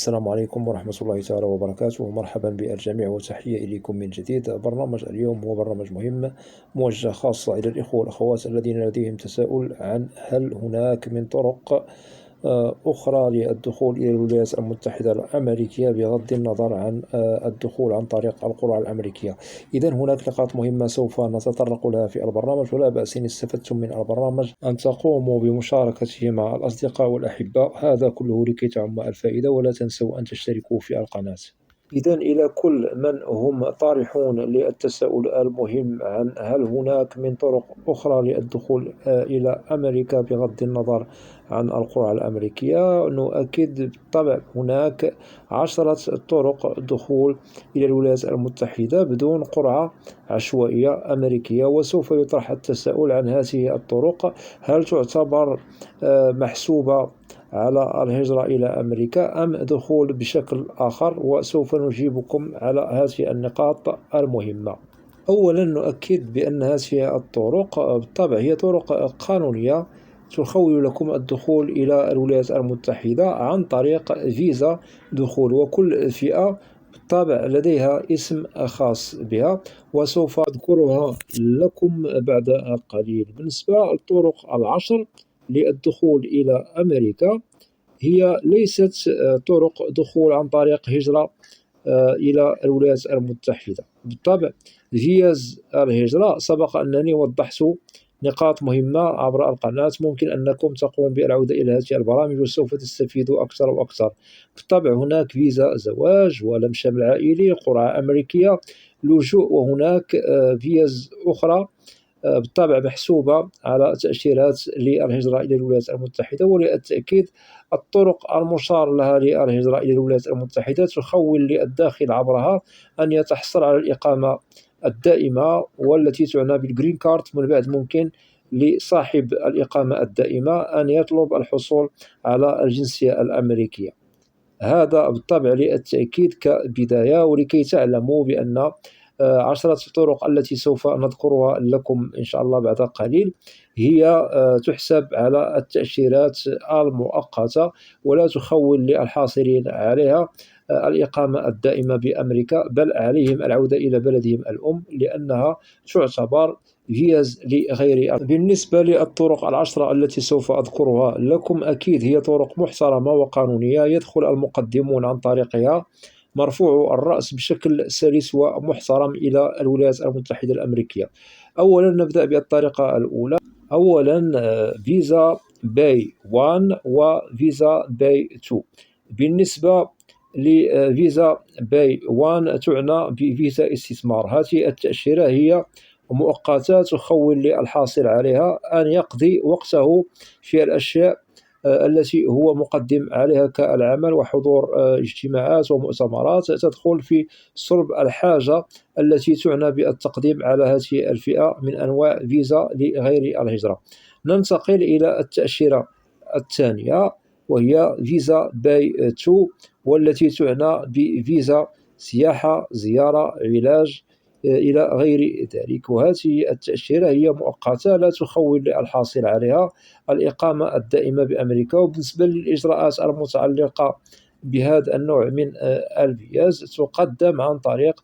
السلام عليكم ورحمة الله تعالى وبركاته. مرحبا بالجميع وتحية إليكم من جديد. برنامج اليوم هو برنامج مهم موجه خاصة إلى الإخوة والأخوات الذين لديهم تساؤل عن هل هناك من طرق أخرى للدخول إلى الولايات المتحدة الأمريكية بغض النظر عن الدخول عن طريق القرى الأمريكية. إذا هناك نقاط مهمة سوف نتطرق لها في البرنامج، ولا بأس إن استفدتم من البرنامج أن تقوموا بمشاركته مع الأصدقاء والأحباء، هذا كله لكي تعم الفائدة. ولا تنسوا أن تشتركوا في القناة. إذا إلى كل من هم طارحون للتساؤل المهم عن هل هناك من طرق أخرى للدخول إلى أمريكا بغض النظر عن القرى الأمريكية، نؤكد بالطبع هناك 10 طرق دخول إلى الولايات المتحدة بدون قرعة عشوائية أمريكية. وسوف يطرح التساؤل عن هذه الطرق، هل تعتبر محسوبة على الهجرة إلى أمريكا أم دخول بشكل آخر؟ وسوف نجيبكم على هذه النقاط المهمة. أولا نؤكد بأن هذه الطرق بالطبع هي طرق قانونية تخول لكم الدخول إلى الولايات المتحدة عن طريق فيزا دخول، وكل فئة بالطبع لديها اسم خاص بها وسوف أذكرها لكم بعد قليل. بالنسبة للطرق 10 للدخول إلى أمريكا، هي ليست طرق دخول عن طريق هجرة إلى الولايات المتحدة. بالطبع فيز الهجرة سبق أنني وضحت نقاط مهمة عبر القناة، ممكن أنكم تقوم بالعودة إلى هذه البرامج وسوف تستفيدوا أكثر وأكثر. بالطبع هناك فيزا زواج ولم شمل عائلي، قرعة أمريكية، لجوء، وهناك فيز أخرى بالطبع محسوبة على تأشيرات للهجرة إلى الولايات المتحدة. وللتأكيد الطرق المشار لها للهجرة إلى الولايات المتحدة تخول للداخل عبرها أن يتحصل على الإقامة الدائمة والتي تعنى بالجرين كارد. من بعد ممكن لصاحب الإقامة الدائمة أن يطلب الحصول على الجنسية الأمريكية. هذا بالطبع للتأكيد كبداية، ولكي تعلموا بأن 10 طرق التي سوف نذكرها لكم إن شاء الله بعد قليل هي تحسب على التأشيرات المؤقتة، ولا تخول للحاصلين عليها الإقامة الدائمة بأمريكا، بل عليهم العودة إلى بلدهم الأم لأنها تعتبر فيز لغير. بالنسبة للطرق 10 التي سوف أذكرها لكم، أكيد هي طرق محترمة وقانونية يدخل المقدمون عن طريقها مرفوع الرأس بشكل سلس ومحترم إلى الولايات المتحدة الأمريكية. أولا نبدأ بالطريقة الأولى. أولا فيزا باي 1 وفيزا باي 2. بالنسبة لفيزا باي 1 تعنى بفيزا استثمار. هذه التأشيرة هي مؤقتة تخول للحاصل عليها أن يقضي وقته في الأشياء التي هو مقدم عليها كالعمل وحضور اجتماعات ومؤتمرات تدخل في صلب الحاجة التي تعنى بالتقديم على هذه الفئة من أنواع فيزا لغير الهجرة. ننتقل إلى التأشيرة الثانية وهي فيزا باي 2، والتي تعنى بفيزا سياحة، زيارة، علاج إلى غير ذلك. وهذه التأشيرة هي مؤقتة لا تخول الحاصل عليها الإقامة الدائمة بأمريكا. وبالنسبة للإجراءات المتعلقة بهذا النوع من الفيز تقدم عن طريق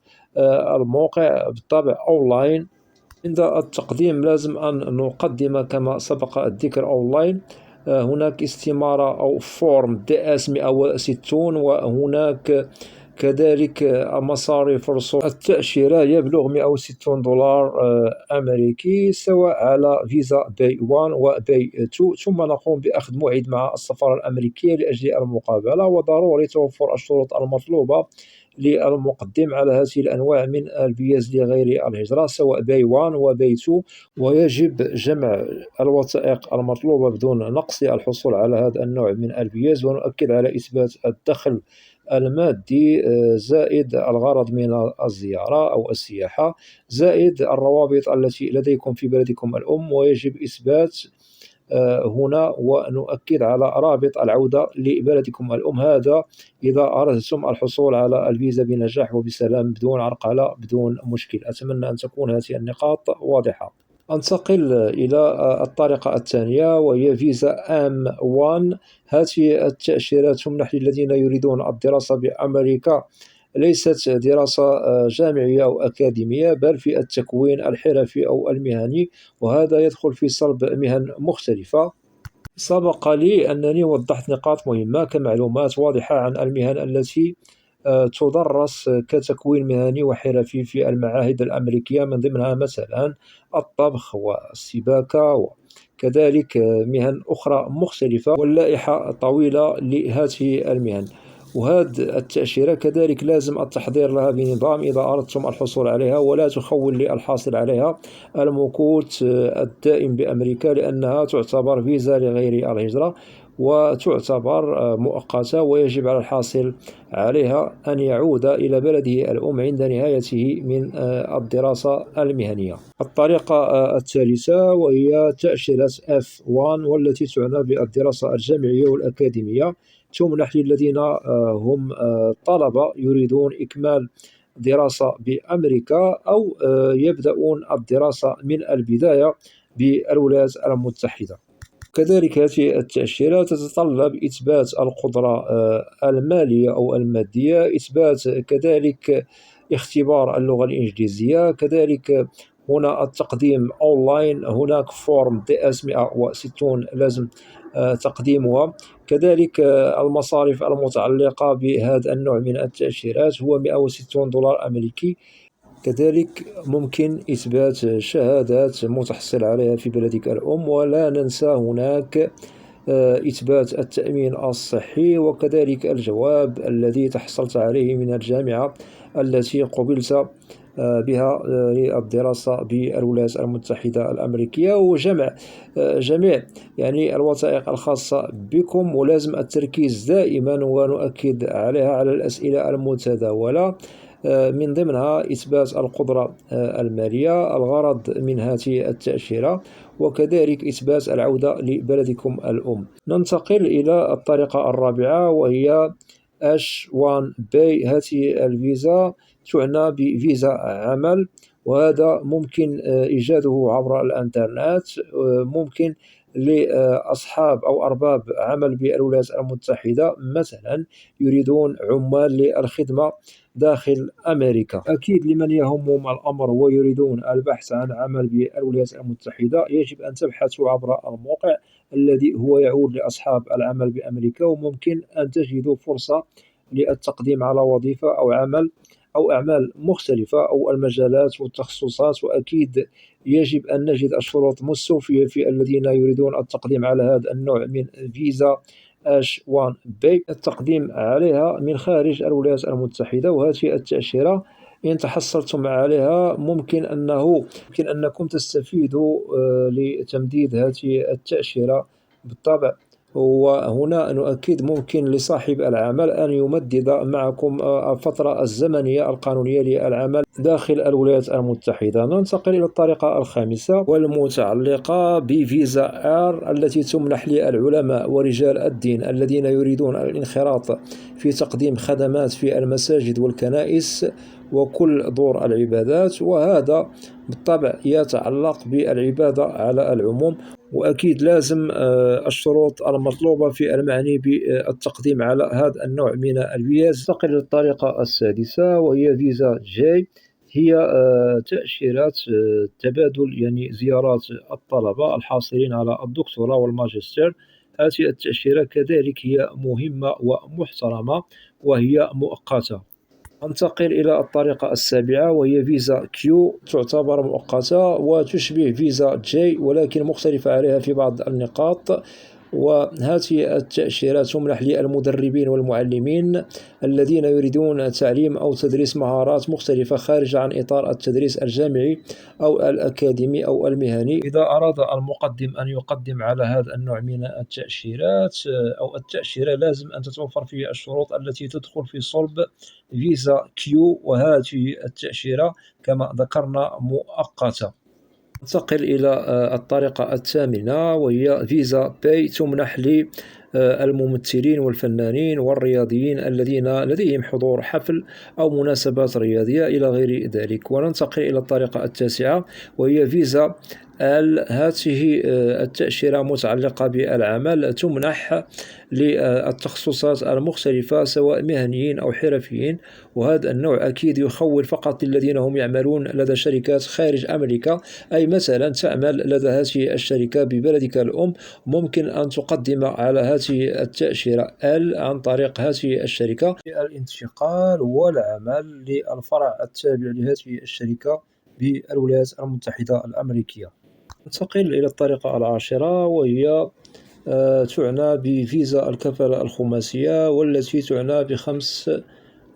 الموقع بالطبع أونلاين. عند التقديم لازم أن نقدم كما سبق الذكر أونلاين. هناك استمارة أو فورم DS 160، وهناك كذلك مصاريف رسوم التأشيرة يبلغ $160 أمريكي، سواء على فيزا باي 1 وباي 2. ثم نقوم بأخذ موعد مع السفارة الأمريكية لأجل المقابلة، وضروري توفر الشروط المطلوبة للمقدم على هذه الأنواع من الفيز لغير الهجرة سواء باي 1 وباي 2. ويجب جمع الوثائق المطلوبة بدون نقص للحصول على هذا النوع من الفيز. ونؤكد على إثبات الدخل المادي زائد الغرض من الزيارة أو السياحة زائد الروابط التي لديكم في بلدكم الأم، ويجب إثبات هنا ونؤكد على رابط العودة لبلدكم الأم، هذا إذا أردتم الحصول على الفيزا بنجاح وبسلام بدون عرقلة بدون مشكل. أتمنى أن تكون هذه النقاط واضحة. أنتقل إلى الطريقة الثانية وهي فيزا M1. هذه التأشيرة تمنح للذين يريدون الدراسة بأمريكا، ليست دراسة جامعية أو أكاديمية، بل في التكوين الحرفي أو المهني، وهذا يدخل في صلب مهن مختلفة. سبق لي أنني وضحت نقاط مهمة كمعلومات واضحة عن المهن التي تدرس كتكوين مهني وحرفي في المعاهد الأمريكية، من ضمنها مثلا الطبخ والسباكة، وكذلك مهن أخرى مختلفة، واللائحة طويلة لهذه المهن. وهذه التأشيرة كذلك لازم التحضير لها بنظام إذا أردتم الحصول عليها، ولا تخول للحاصل عليها المكوث الدائم بأمريكا، لأنها تعتبر فيزا لغير الهجرة وتعتبر مؤقتة، ويجب على الحاصل عليها أن يعود إلى بلده الأم عند نهايته من الدراسة المهنية. الطريقة الثالثة وهي تأشيرة F1، والتي تعنى بالدراسة الجامعية والأكاديمية، تمنح للذين هم طلبة يريدون إكمال دراسة بأمريكا أو يبدأون الدراسة من البداية بالولايات المتحدة. كذلك هذه التأشيرة تتطلب إثبات القدرة المالية أو المادية، إثبات كذلك اختبار اللغة الإنجليزية، كذلك هنا التقديم أونلاين، هناك فورم DS 160 لازم تقديمها. كذلك المصاريف المتعلقة بهذا النوع من التأشيرات هو $160 أمريكي. كذلك ممكن إثبات شهادات متحصل عليها في بلدك الأم، ولا ننسى هناك إثبات التأمين الصحي، وكذلك الجواب الذي تحصلت عليه من الجامعة التي قبلت بها للدراسة بالولايات المتحدة الأمريكية، وجمع جميع يعني الوثائق الخاصة بكم. ولازم التركيز دائما ونؤكد عليها على الأسئلة المتداولة، من ضمنها إثبات القدرة المالية، الغرض من هذه التأشيرة، وكذلك إثبات العودة لبلدكم الأم. ننتقل إلى الطريقة الرابعة وهي H1B. هذه الفيزا تعنى بفيزا عمل، وهذا ممكن إيجاده عبر الإنترنت. ممكن لأصحاب أو أرباب عمل بالولايات المتحدة مثلا يريدون عمال للخدمة داخل أمريكا. أكيد لمن يهمهم الأمر ويريدون البحث عن عمل بالولايات المتحدة يجب أن تبحثوا عبر الموقع الذي هو يعود لأصحاب العمل بأمريكا، وممكن أن تجدوا فرصة للتقديم على وظيفة أو عمل أو أعمال مختلفة أو المجالات والتخصصات. وأكيد يجب أن نجد الشروط مستوفية في الذين يريدون التقديم على هذا النوع من فيزا H1B، التقديم عليها من خارج الولايات المتحدة. وهذه التأشيرة إن تحصلتم عليها ممكن أنكم تستفيدوا لتمديد هذه التأشيرة بالطبع. وهنا نؤكد ممكن لصاحب العمل أن يمدد معكم الفترة الزمنية القانونية للعمل داخل الولايات المتحدة. ننتقل إلى الطريقة الخامسة والمتعلقة بفيزا R، التي تمنح للعلماء ورجال الدين الذين يريدون الانخراط في تقديم خدمات في المساجد والكنائس وكل دور العبادات، وهذا بالطبع يتعلق بالعبادة على العموم. وأكيد لازم الشروط المطلوبة في المعني بالتقديم على هذا النوع من الفيز. ننتقل للطريقة السادسة وهي فيزا جي. هي تأشيرات تبادل يعني زيارات الطلبة الحاصلين على الدكتوراه والماجستير. هذه التأشيرة كذلك هي مهمة ومحترمة وهي مؤقتة. ننتقل إلى الطريقة السابعة وهي فيزا كيو، تعتبر مؤقتة وتشبه فيزا جي ولكن مختلفة عليها في بعض النقاط. وهذه التأشيرات تمنح للمدربين والمعلمين الذين يريدون تعليم أو تدريس مهارات مختلفة خارج عن إطار التدريس الجامعي أو الأكاديمي أو المهني. إذا أراد المقدم أن يقدم على هذا النوع من التأشيرات أو التأشيرة لازم أن تتوفر فيه الشروط التي تدخل في صلب فيزا كيو، وهذه التأشيرة كما ذكرنا مؤقتة. ننتقل إلى الطريقة الثامنة وهي فيزا باي، تمنح للممثلين والفنانين والرياضيين الذين لديهم حضور حفل أو مناسبات رياضية إلى غير ذلك. وننتقل إلى الطريقة التاسعة وهي فيزا هذه التأشيرة متعلقة بالعمل تمنح للتخصصات المختلفة سواء مهنيين أو حرفيين، وهذا النوع أكيد يخول فقط للذين هم يعملون لدى شركات خارج أمريكا. أي مثلا تعمل لدى هذه الشركة ببلدك الأم، ممكن أن تقدم على هذه التأشيرة عن طريق هذه الشركة للانتقال والعمل للفرع التابع لهذه الشركة بالولايات المتحدة الأمريكية. ننتقل إلى الطريقة العاشرة، وهي تعنى بفيزا الكفالة الخماسية، والتي تعنى بخمس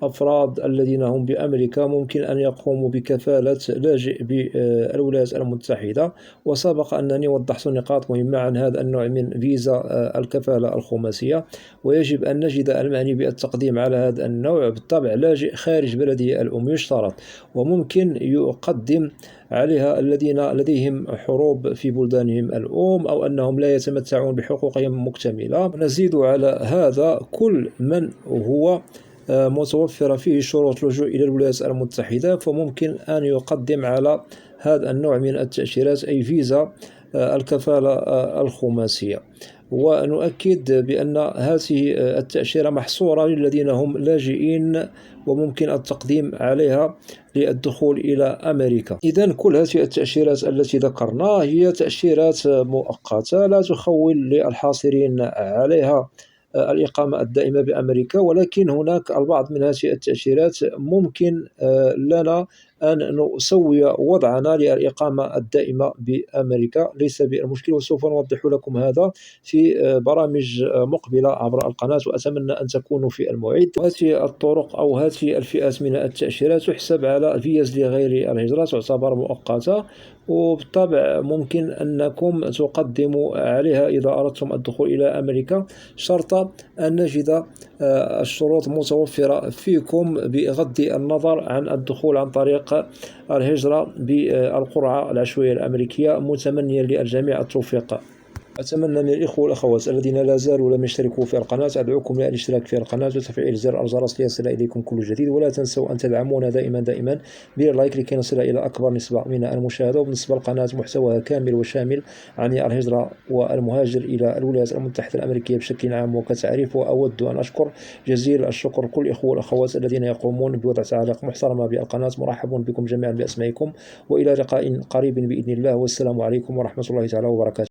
أفراد الذين هم بأمريكا ممكن أن يقوموا بكفالة لاجئ بالولايات المتحدة. وسبق أنني وضحت نقاط مهمة عن هذا النوع من فيزا الكفالة الخماسية، ويجب أن نجد المعني بالتقديم على هذا النوع بالطبع لاجئ خارج بلده الأم يشترط، وممكن يقدم عليها الذين لديهم حروب في بلدانهم الأم أو أنهم لا يتمتعون بحقوقهم مكتملة. نزيد على هذا كل من هو متوفرة فيه شروط اللجوء إلى الولايات المتحدة، فممكن أن يقدم على هذا النوع من التأشيرات أي فيزا الكفالة الخماسية. ونؤكد بأن هذه التأشيرة محصورة للذين هم لاجئين، وممكن التقديم عليها للدخول إلى أمريكا. إذن كل هذه التأشيرات التي ذكرنا هي تأشيرات مؤقتة لا تخول للحاصلين عليها الإقامة الدائمة بأمريكا، ولكن هناك البعض من هذه التأشيرات ممكن لنا أن نسوي وضعنا للإقامة الدائمة بأمريكا، ليس بالمشكل، وسوف نوضح لكم هذا في برامج مقبلة عبر القناة، وأتمنى أن تكونوا في الموعد. هذه الطرق أو هذه الفئات من التأشيرات تحسب على فيز لغير الهجرة، تعتبر مؤقتة، وبالطبع ممكن أنكم تقدموا عليها إذا أردتم الدخول إلى أمريكا، شرط أن نجد الشروط متوفرة فيكم بغض النظر عن الدخول عن طريق الهجرة بالقرعة العشوائية الأمريكية، متمنيا للجميع التوفيق. أتمنى من الإخوة والأخوات الذين لا زالوا لم يشتركوا في القناة أدعوكم للاشتراك في القناة وتفعيل زر الجرس ليصل إليكم كل جديد، ولا تنسوا أن تدعمونا دائما باللايك لكي نصل إلى أكبر نسبة من المشاهدة. وبالنسبة للقناة محتواها كامل وشامل عن الهجرة والمهاجر إلى الولايات المتحدة الأمريكية بشكل عام وكتعريف. وأود أن أشكر جزيل الشكر كل الإخوة والأخوات الذين يقومون بوضع تعليق محترمة بالقناة. مرحب بكم جميعا بأسمائكم، وإلى لقاء قريب بإذن الله، والسلام عليكم ورحمة الله تعالى وبركاته.